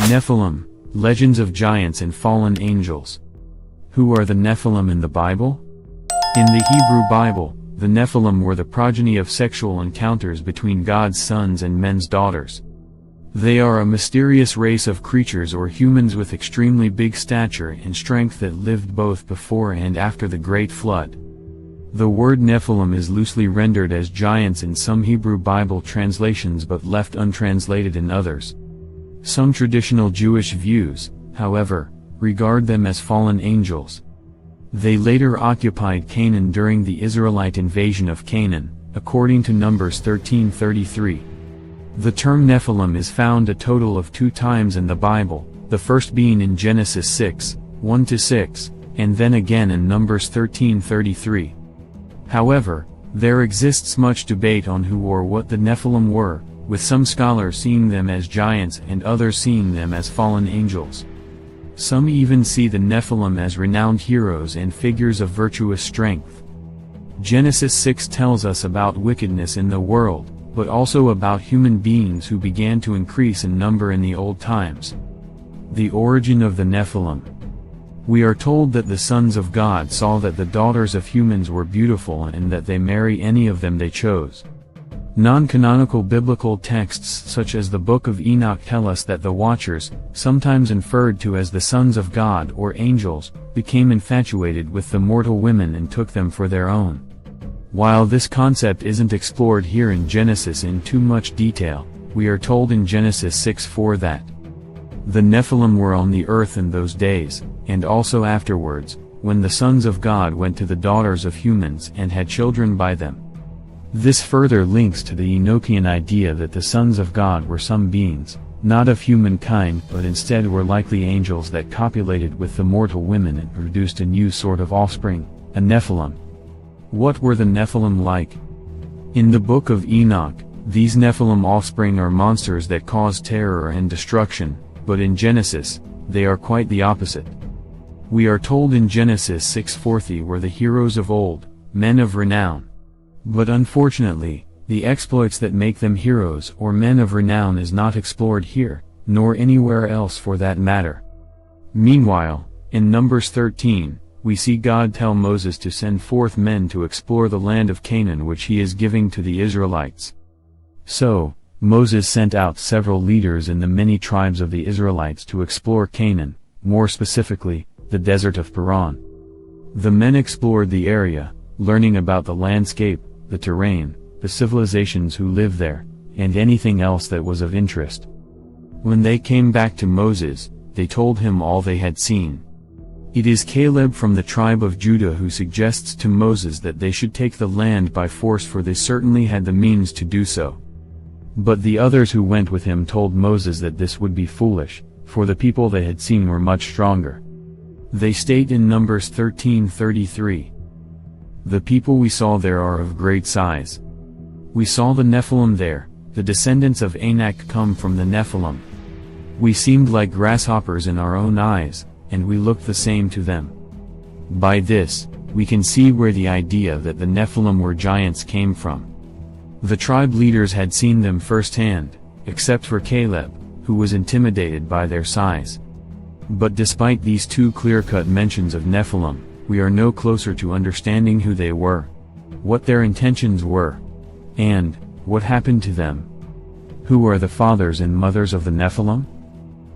Nephilim, legends of giants and fallen angels. Who are the Nephilim in the Bible? In the Hebrew Bible, the Nephilim were the progeny of sexual encounters between God's sons and men's daughters. They are a mysterious race of creatures or humans with extremely big stature and strength that lived both before and after the Great Flood. The word Nephilim is loosely rendered as giants in some Hebrew Bible translations but left untranslated in others. Some traditional Jewish views, however, regard them as fallen angels. They later occupied Canaan during the Israelite invasion of Canaan, according to Numbers 13:33. The term Nephilim is found a total of 2 times in the Bible, the first being in Genesis 6:1-6, and then again in Numbers 13:33. However, there exists much debate on who or what the Nephilim were, with some scholars seeing them as giants and others seeing them as fallen angels. Some even see the Nephilim as renowned heroes and figures of virtuous strength. Genesis 6 tells us about wickedness in the world, but also about human beings who began to increase in number in the old times. The origin of the Nephilim. We are told that the sons of God saw that the daughters of humans were beautiful and that they marry any of them they chose. Non-canonical biblical texts such as the Book of Enoch tell us that the Watchers, sometimes inferred to as the sons of God or angels, became infatuated with the mortal women and took them for their own. While this concept isn't explored here in Genesis in too much detail, we are told in Genesis 6:4 that the Nephilim were on the earth in those days, and also afterwards, when the sons of God went to the daughters of humans and had children by them. This further links to the Enochian idea that the sons of God were some beings, not of humankind but instead were likely angels that copulated with the mortal women and produced a new sort of offspring, a Nephilim. What were the Nephilim like? In the Book of Enoch, these Nephilim offspring are monsters that cause terror and destruction, but in Genesis, they are quite the opposite. We are told in Genesis 6:40 were the heroes of old, men of renown. But unfortunately, the exploits that make them heroes or men of renown is not explored here, nor anywhere else for that matter. Meanwhile, in Numbers 13, we see God tell Moses to send forth men to explore the land of Canaan which he is giving to the Israelites. So, Moses sent out several leaders in the many tribes of the Israelites to explore Canaan, more specifically, the desert of Paran. The men explored the area, learning about the landscape, the terrain, the civilizations who live there, and anything else that was of interest. When they came back to Moses, they told him all they had seen. It is Caleb from the tribe of Judah who suggests to Moses that they should take the land by force, for they certainly had the means to do so. But the others who went with him told Moses that this would be foolish, for the people they had seen were much stronger. They state in Numbers 13:33, "The people we saw there are of great size. We saw the Nephilim there, the descendants of Anak come from the Nephilim. We seemed like grasshoppers in our own eyes, and we looked the same to them." By this, we can see where the idea that the Nephilim were giants came from. The tribe leaders had seen them firsthand, except for Caleb, who was intimidated by their size. But despite these 2 clear-cut mentions of Nephilim, we are no closer to understanding who they were, what their intentions were, and what happened to them. Who are the fathers and mothers of the Nephilim?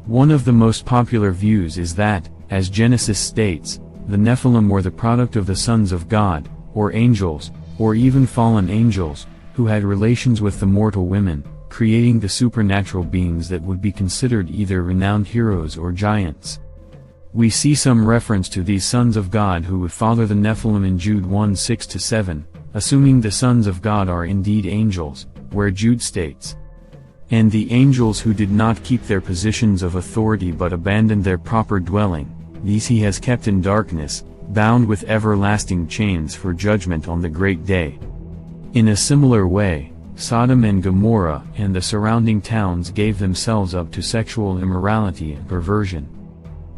One of the most popular views is that, as Genesis states, the Nephilim were the product of the sons of God, or angels, or even fallen angels, who had relations with the mortal women, creating the supernatural beings that would be considered either renowned heroes or giants. We see some reference to these sons of God who would father the Nephilim in Jude 1:6-7, assuming the sons of God are indeed angels, where Jude states, "And the angels who did not keep their positions of authority but abandoned their proper dwelling, these he has kept in darkness, bound with everlasting chains for judgment on the great day." In a similar way, Sodom and Gomorrah and the surrounding towns gave themselves up to sexual immorality and perversion.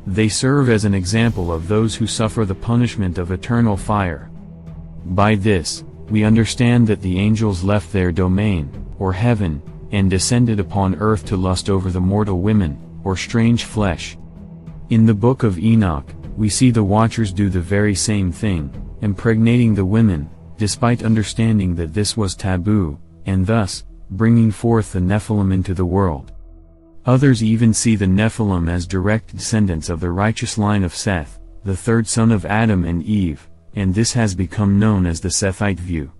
They serve as an example of those who suffer the punishment of eternal fire. By this, we understand that the angels left their domain, or heaven, and descended upon earth to lust over the mortal women, or strange flesh. In the book of Enoch, we see the Watchers do the very same thing, impregnating the women, despite understanding that this was taboo, and thus, bringing forth the Nephilim into the world. Others even see the Nephilim as direct descendants of the righteous line of Seth, the third son of Adam and Eve, and this has become known as the Sethite view.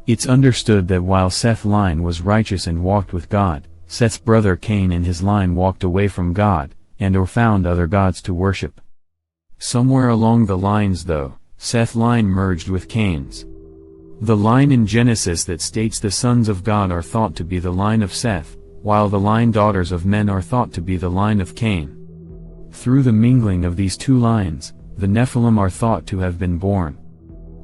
It's understood that while Seth's line was righteous and walked with God, Seth's brother Cain and his line walked away from God, and or found other gods to worship. Somewhere along the lines though, Seth's line merged with Cain's. The line in Genesis that states the sons of God are thought to be the line of Seth, while the line daughters of men are thought to be the line of Cain. Through the mingling of these two lines, the Nephilim are thought to have been born.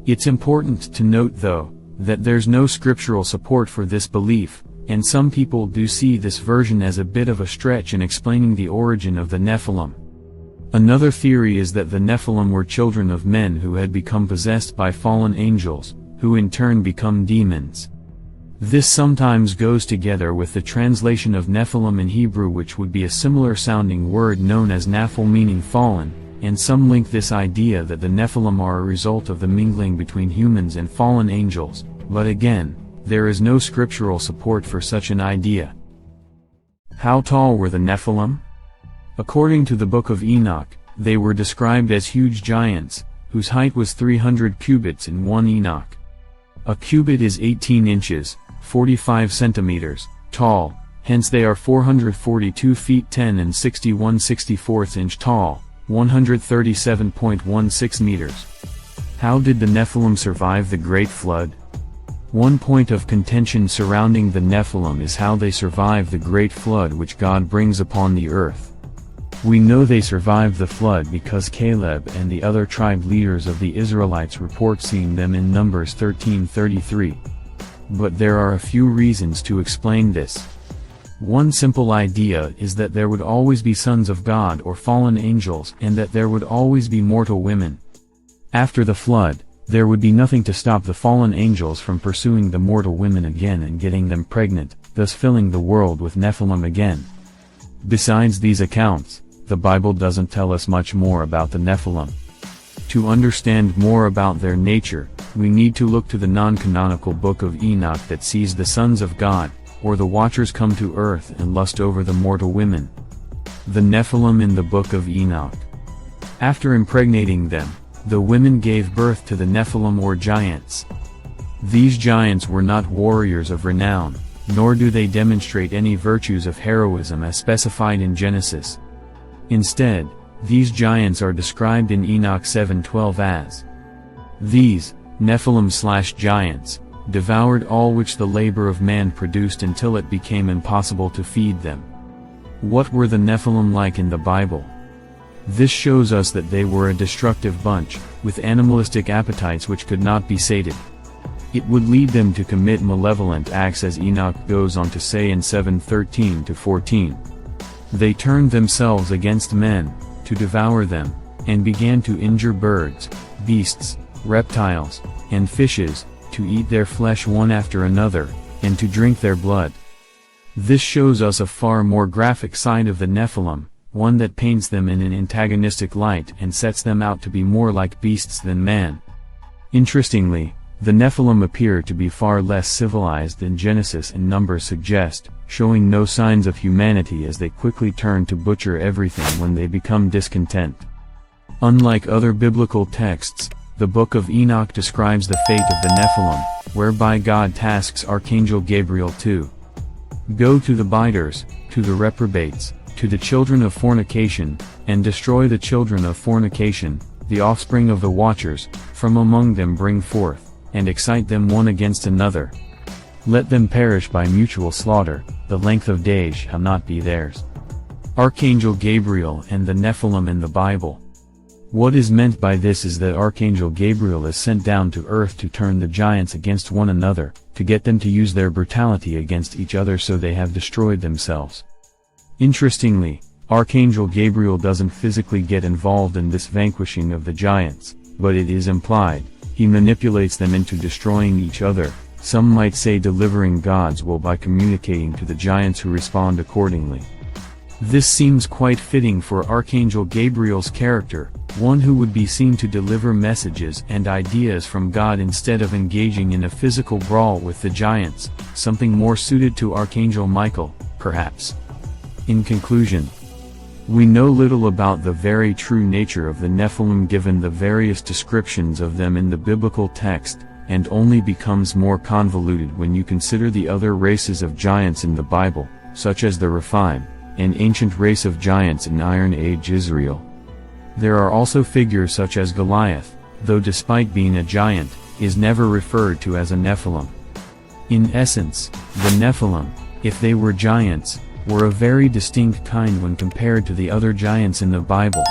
It's important to note though, that there's no scriptural support for this belief, and some people do see this version as a bit of a stretch in explaining the origin of the Nephilim. Another theory is that the Nephilim were children of men who had become possessed by fallen angels, who in turn become demons. This sometimes goes together with the translation of Nephilim in Hebrew, which would be a similar sounding word known as Nephil, meaning fallen, and some link this idea that the Nephilim are a result of the mingling between humans and fallen angels, but again, there is no scriptural support for such an idea. How tall were the Nephilim? According to the book of Enoch, they were described as huge giants, whose height was 300 cubits in 1 Enoch. A cubit is 18 inches, 45 centimeters, tall, hence they are 442 feet 10 and 61/64 inch tall, 137.16 meters. How did the Nephilim survive the Great Flood? One point of contention surrounding the Nephilim is how they survived the Great Flood which God brings upon the earth. We know they survived the flood because Caleb and the other tribe leaders of the Israelites report seeing them in Numbers 13:33. But there are a few reasons to explain this. One simple idea is that there would always be sons of God or fallen angels, and that there would always be mortal women. After the flood, there would be nothing to stop the fallen angels from pursuing the mortal women again and getting them pregnant, thus filling the world with Nephilim again. Besides these accounts, the Bible doesn't tell us much more about the Nephilim. To understand more about their nature, we need to look to the non-canonical book of Enoch that sees the sons of God, or the Watchers, come to earth and lust over the mortal women. The Nephilim in the book of Enoch. After impregnating them, the women gave birth to the Nephilim or giants. These giants were not warriors of renown, nor do they demonstrate any virtues of heroism as specified in Genesis. Instead, these giants are described in Enoch 7:12 as these Nephilim/giants devoured all which the labor of man produced until it became impossible to feed them. What were the Nephilim like in the Bible? This shows us that they were a destructive bunch, with animalistic appetites which could not be sated. It would lead them to commit malevolent acts, as Enoch goes on to say in 7:13-14. They turned themselves against men, to devour them, and began to injure birds, beasts, reptiles, and fishes, to eat their flesh one after another, and to drink their blood. This shows us a far more graphic side of the Nephilim, one that paints them in an antagonistic light and sets them out to be more like beasts than man. Interestingly, the Nephilim appear to be far less civilized than Genesis and Numbers suggest, showing no signs of humanity as they quickly turn to butcher everything when they become discontent. Unlike other biblical texts, the book of Enoch describes the fate of the Nephilim, whereby God tasks Archangel Gabriel to go to the biters, to the reprobates, to the children of fornication, and destroy the children of fornication, the offspring of the Watchers, from among them bring forth, and excite them one against another. Let them perish by mutual slaughter, the length of days shall not be theirs. Archangel Gabriel and the Nephilim in the Bible. What is meant by this is that Archangel Gabriel is sent down to earth to turn the giants against one another, to get them to use their brutality against each other so they have destroyed themselves. Interestingly, Archangel Gabriel doesn't physically get involved in this vanquishing of the giants, but it is implied. He manipulates them into destroying each other, some might say delivering God's will by communicating to the giants who respond accordingly. This seems quite fitting for Archangel Gabriel's character, one who would be seen to deliver messages and ideas from God instead of engaging in a physical brawl with the giants, something more suited to Archangel Michael, perhaps. In conclusion, we know little about the very true nature of the Nephilim given the various descriptions of them in the biblical text, and only becomes more convoluted when you consider the other races of giants in the Bible, such as the Rephaim, an ancient race of giants in Iron Age Israel. There are also figures such as Goliath, though despite being a giant, is never referred to as a Nephilim. In essence, the Nephilim, if they were giants, were a very distinct kind when compared to the other giants in the Bible,